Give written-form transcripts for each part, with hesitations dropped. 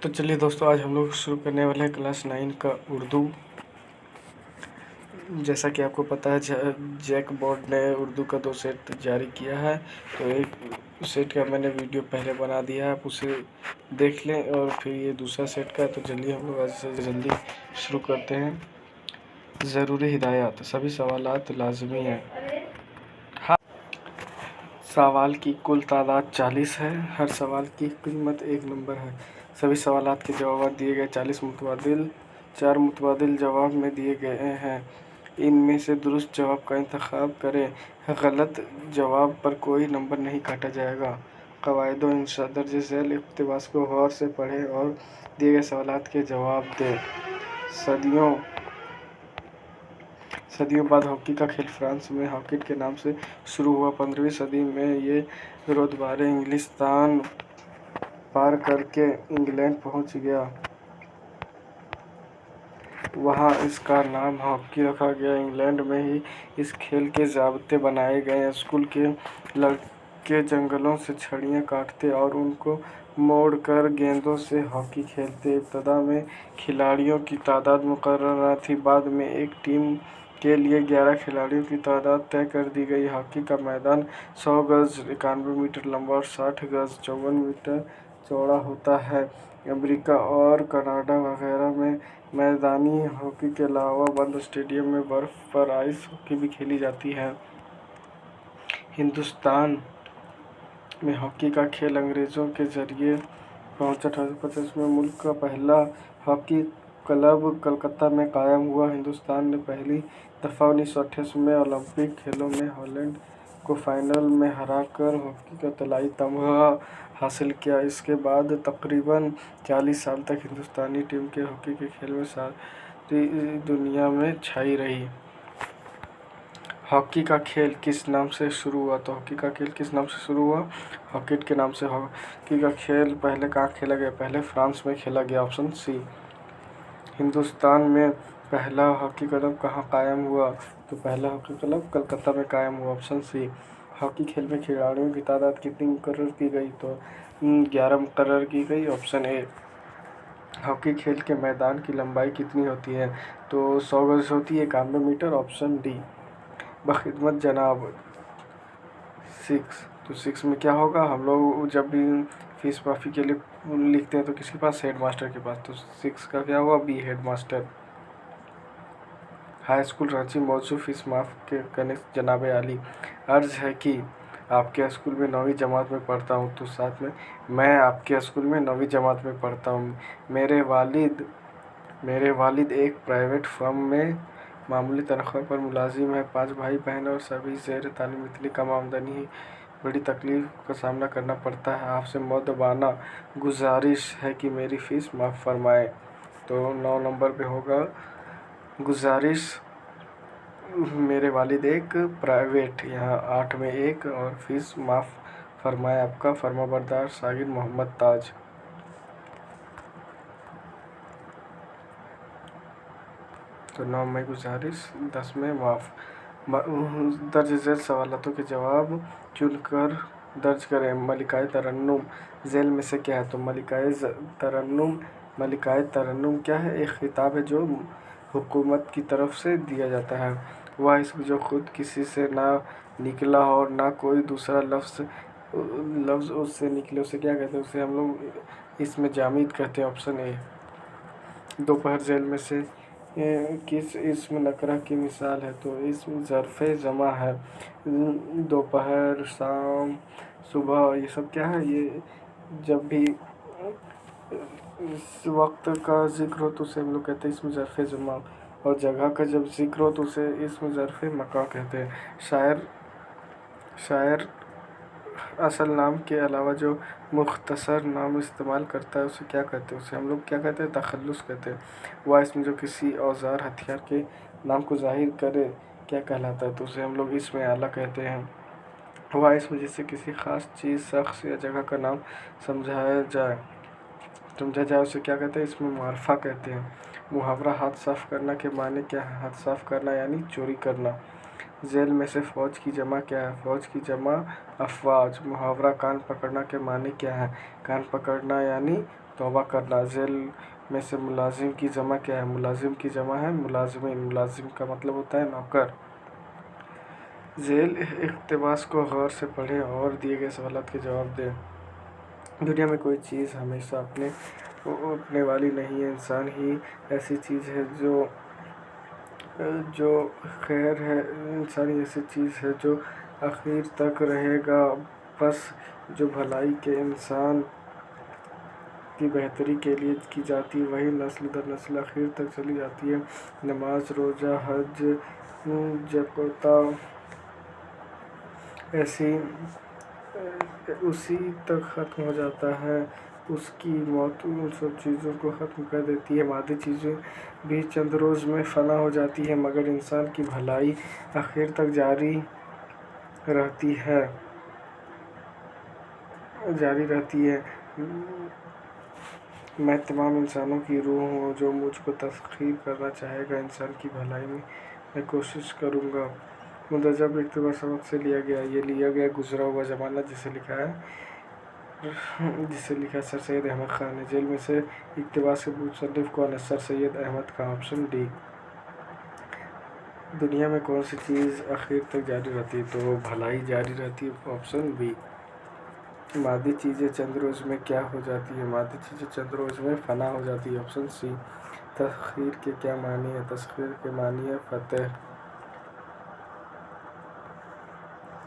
तो चलिए दोस्तों, आज हम लोग शुरू करने वाले हैं क्लास 9 का उर्दू। जैसा कि आपको पता है, जैक बोर्ड ने उर्दू का 2 सेट जारी किया है। तो एक सेट का मैंने वीडियो पहले बना दिया है, आप उसे देख लें। और फिर ये दूसरा सेट का है। तो चलिए हम लोग आज से जल्दी शुरू करते हैं। ज़रूरी हिदायत: सभी सवालात लाजमी हैं। सवाल की कुल तादाद 40 है। हर सवाल की कीमत 1 नंबर है। सभी सवालात के जवाब दिए गए 40 मुतबादिल 4 मुतबादिल जवाब में दिए गए हैं। इनमें से दुरुस्त जवाब का इंतखाब करें। गलत जवाब पर कोई नंबर नहीं काटा जाएगा। क़वाइद व इंशा दर्ज झैल इक़्तिबास को गौर से पढ़ें और दिए गए सवालात के जवाब दें। सदियों बाद हॉकी का खेल फ्रांस में हॉकीट के नाम से शुरू हुआ। 15वीं सदी में ये रोदबारे इंग्लिस्तान पार करके इंग्लैंड पहुंच गया। वहां इसका नाम हॉकी रखा गया। इंग्लैंड में ही इस खेल के ज़ाब्ते बनाए गए। स्कूल के लड़के जंगलों से छड़ियाँ काटते और उनको मोड़कर गेंदों से हॉकी खेलते। इब्तदा में खिलाड़ियों की तादाद मुकर्रर थी। बाद में एक टीम के लिए 11 खिलाड़ियों की तादाद तय कर दी गई। हॉकी का मैदान 100 गज 91 मीटर लंबा और 60 गज 54 मीटर चौड़ा होता है। अमेरिका और कनाडा वगैरह में मैदानी हॉकी के अलावा बंद स्टेडियम में बर्फ पर आइस हॉकी भी खेली जाती है। हिंदुस्तान में हॉकी का खेल अंग्रेज़ों के ज़रिए पहुंचा। 1850 में मुल्क का पहला हॉकी क्लब कलकत्ता में कायम हुआ। हिंदुस्तान ने पहली दफ़ा 1928 में ओलंपिक खेलों में हॉलैंड को फाइनल में हराकर हॉकी का तलाई तमगा हासिल किया। इसके बाद तकरीबन 40 साल तक हिंदुस्तानी टीम के हॉकी के खेल में सारी दुनिया में छाई रही। हॉकी का खेल किस नाम से शुरू हुआ? तो हॉकी का खेल किस नाम से शुरू हुआ? हॉकीट के नाम से। हॉकी का खेल पहले कहाँ खेला गया? पहले फ्रांस में खेला गया, ऑप्शन सी। हिंदुस्तान में पहला हॉकी क्लब कहाँ कायम हुआ? तो पहला हॉकी क्लब कलकत्ता में कायम हुआ, ऑप्शन सी। हॉकी खेल में खिलाड़ियों की तादाद कितनी मुकर्रर की गई? तो 11 मुकर्रर की गई, ऑप्शन ए। हॉकी खेल के मैदान की लंबाई कितनी होती है? तो 100 गज होती है, 91 मीटर, ऑप्शन डी। बखिदमत जनाब 6। तो 6 में क्या होगा? हम लोग जब भी फीस माफ़ी के लिए लिखते हैं तो किसके पास? हेड मास्टर के पास। तो 6 का क्या हुआ? B, head master. High school Ranchi मौजूद फीस माफ़ करने जनाब आली। अर्ज़ है कि आपके स्कूल में 9वीं जमात में पढ़ता हूँ। तो साथ में मैं आपके स्कूल में 9वीं जमात में पढ़ता हूँ। मेरे वालिद एक प्राइवेट फर्म में मामूली तनख्वाह पर मुलाजिम है। 5 भाई बहन और सभी ज़ेर तालीम। इतनी कम आमदनी ही बड़ी तकलीफ़ का सामना करना पड़ता है। आपसे मुअद्दबाना गुजारिश है कि मेरी फ़ीस माफ़ फरमाएं। तो 9 नंबर पे होगा गुजारिश। मेरे वालिद एक प्राइवेट, यहाँ 8 में 1 और फ़ीस माफ़ फरमाए। आपका फरमाबरदार शागिर्द मोहम्मद ताज। तो 9 में गुजारिश, 10 में माफ़। दर्ज झैल सवालातों के जवाब चुनकर दर्ज करें। मलिकाए तरन्नुम झैल में से क्या है? तो मलिकाए तरन्नुम क्या है? एक खिताब है जो हुकूमत की तरफ से दिया जाता है। वह इसम जो खुद किसी से ना निकला हो और ना कोई दूसरा लफ्ज़ उससे निकले, उसे क्या कहते हैं? उसे हम लोग इसमें जामिद कहते हैं, ऑप्शन ए। दोपहर झैल में से किस इस्म नकरा की मिसाल है? तो इस्म ज़र्फ़े ज़मा है। दोपहर, शाम, सुबह, ये सब क्या है? ये जब भी इस वक्त का ज़िक्र हो तो उसे हम लोग कहते हैं इस्म ज़र्फ़े ज़मा। और जगह का जब ज़िक्र हो तो उसे इस्म ज़र्फ़े मकान कहते हैं। शायर असल नाम के अलावा जो मुख्तसर नाम इस्तेमाल करता है उसे क्या कहते हैं? उसे हम लोग क्या कहते हैं? तखल्लुस कहते हैं। वह इसमें जो किसी औज़ार हथियार के नाम को ज़ाहिर करे क्या कहलाता है? तो उसे हम लोग इसमें आला कहते हैं। वह इसमें जिससे किसी ख़ास चीज़, शख्स या जगह का नाम समझा जाए उसे क्या कहते हैं? इसमें मारफा कहते हैं। मुहावरा हाथ साफ़ करना के माने क्या है? हाथ साफ़ करना यानी चोरी करना। झैल में से फ़ौज की जमा क्या है? फ़ौज की जमा अफ़वाज। मुहावरा कान पकड़ना के माने क्या है? कान पकड़ना यानी توبہ کرنا۔ ذیل میں سے ملازم کی جمع کیا ہے؟ ملازم کی جمع ہے ملازمین۔ ملازم کا مطلب ہوتا ہے نوکر۔ ذیل اقتباس کو غور سے پڑھیں اور دیے گئے سوالات کے جواب دیں۔ دنیا میں کوئی چیز ہمیشہ اپنے والی نہیں ہے، انسان ہی ایسی چیز ہے جو خیر ہے، انسان ہی ایسی چیز ہے جو آخر تک رہے گا، بس جو بھلائی کے انسان کی بہتری کے لیے کی جاتی ہے وہی نسل در نسل آخر تک چلی جاتی ہے۔ نماز، روزہ، حج، جکوتا اسی تک ختم ہو جاتا ہے، اس کی موت ان سب چیزوں کو ختم کر دیتی ہے۔ مادی چیزیں بھی چند روز میں فنا ہو جاتی ہیں مگر انسان کی بھلائی آخر تک جاری رہتی ہے۔ میں تمام انسانوں کی روح ہوں، جو مجھ کو تسخیر کرنا چاہے گا انسان کی بھلائی میں کوشش کروں گا۔ مندرجہ بھی اقتباس سبق سے لیا گیا۔ یہ لیا گیا گزرا ہوا زمانہ جسے لکھا سر سید احمد خان نے۔ ذیل میں سے اقتباس کے مصنف کون ہے؟ Sir Syed Ahmad Khan. Option D. دنیا میں کون سی چیز آخر تک جاری رہتی ہے؟ تو بھلائی جاری رہتی ہے۔ Option B. مادی چیزیں چند روز میں کیا ہو جاتی ہیں؟ مادی چیزیں چند روز میں فنا ہو جاتی ہیں۔ Option C. تسخیر کے کیا معنی ہیں؟ تسخیر کے معنی ہے فتح۔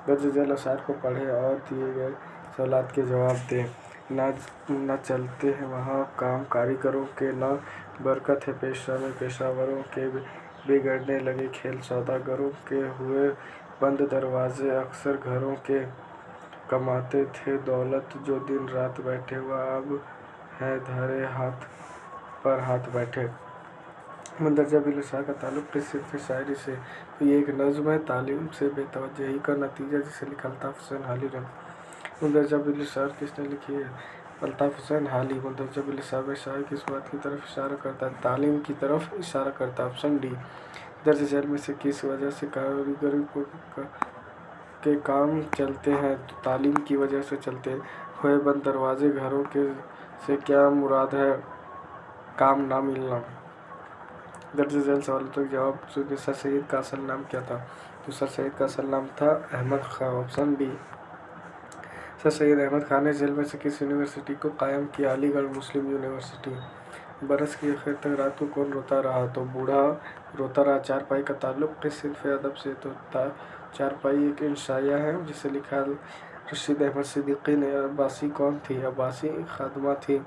درج ذیل اشعار کو پڑھیں اور دیے گئے سوالات کے جواب دیں۔ نہ چلتے ہیں وہاں کام کاریگروں کے، نہ برکت ہے پیشہ میں پیشہ وروں کے، بگڑنے لگے کھیل سوداگروں کے، ہوئے بند دروازے اکثر گھروں کے، کماتے تھے دولت جو دن رات بیٹھے، وہ اب ہے دھرے ہاتھ پر ہاتھ بیٹھے۔ مندرجہ ذیل اشعار کا تعلق کس صنف شاعری سے؟ تو یہ ایک نظم ہے۔ تعلیم سے بے توجہی کا نتیجہ، جسے لکھا الطاف حسین حالی نے۔ مندرجہ ذیل اشعار کس نے لکھی ہے؟ الطاف حسین حالی۔ مندرجہ ذیل اشعار میں شاعر کس بات کی طرف اشارہ کرتا ہے؟ تعلیم کی طرف اشارہ کرتا ہے۔ Option D. درج ذیل میں سے کس وجہ سے کاریگروں کے کام چلتے ہیں؟ تو تعلیم کی وجہ سے چلتے ہیں۔ ہوئے بند دروازے گھروں کے سے کیا مراد ہے؟ کام نہ ملنا۔ درج ذیل سوالات کے جواب سنیں۔ سر سید کا اصل نام کیا تھا؟ تو سر سید کا اصل نام تھا Ahmad Khan. Option B. Sir Syed Ahmad Khan نے ذیل میں سے کس یونیورسٹی کو قائم کیا؟ علی گڑھ مسلم یونیورسٹی۔ برس کے آخر تک رات کو کون روتا رہا؟ تو بوڑھا روتا رہا۔ چارپائی کا تعلق کس صنف ادب سے؟ تو چارپائی ایک انشائیہ ہے جسے لکھا رشید احمد صدیقی نے۔ عباسی کون تھی؟ عباسی خادمہ تھی۔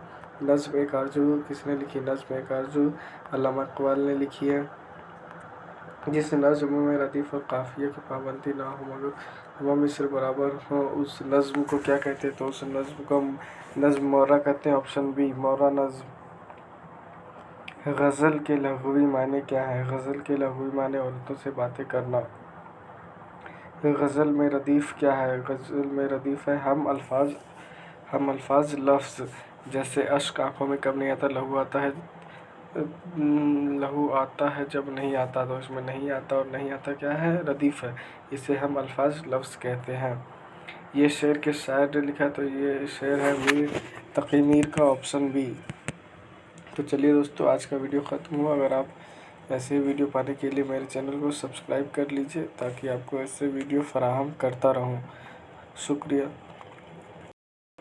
نظم ایک آرزو کس نے لکھی؟ نظم ایک آرزو علامہ اقبال نے لکھی ہے۔ جس نظم میں ردیف اور قافیہ کی پابندی نہ ہو مگر ہمہ مصر برابر ہوں اس نظم کو کیا کہتے ہیں؟ تو اس نظم کو نظم مورا کہتے ہیں۔ آپشن بی مورا نظم۔ غزل کے لغوی معنی کیا ہیں؟ غزل کے لغوی معنی عورتوں سے باتیں کرنا۔ غزل میں ردیف کیا ہے؟ غزل میں ردیف ہے ہم الفاظ لفظ، جیسے اشک آنکھوں میں کب نہیں آتا؟ لہو آتا ہے جب نہیں آتا، تو اس میں نہیں آتا اور نہیں آتا کیا ہے؟ ردیف ہے، اسے ہم الفاظ لفظ کہتے ہیں۔ یہ شعر کس شاعر نے لکھا؟ تو یہ شعر ہے میر تقی میر کا۔ Option B. تو چلیے دوستو، آج کا ویڈیو ختم ہوا۔ اگر آپ ایسے ویڈیو پانے کے لیے میرے چینل کو سبسکرائب کر لیجئے تاکہ آپ کو ایسے ویڈیو فراہم کرتا رہوں۔ شکریہ۔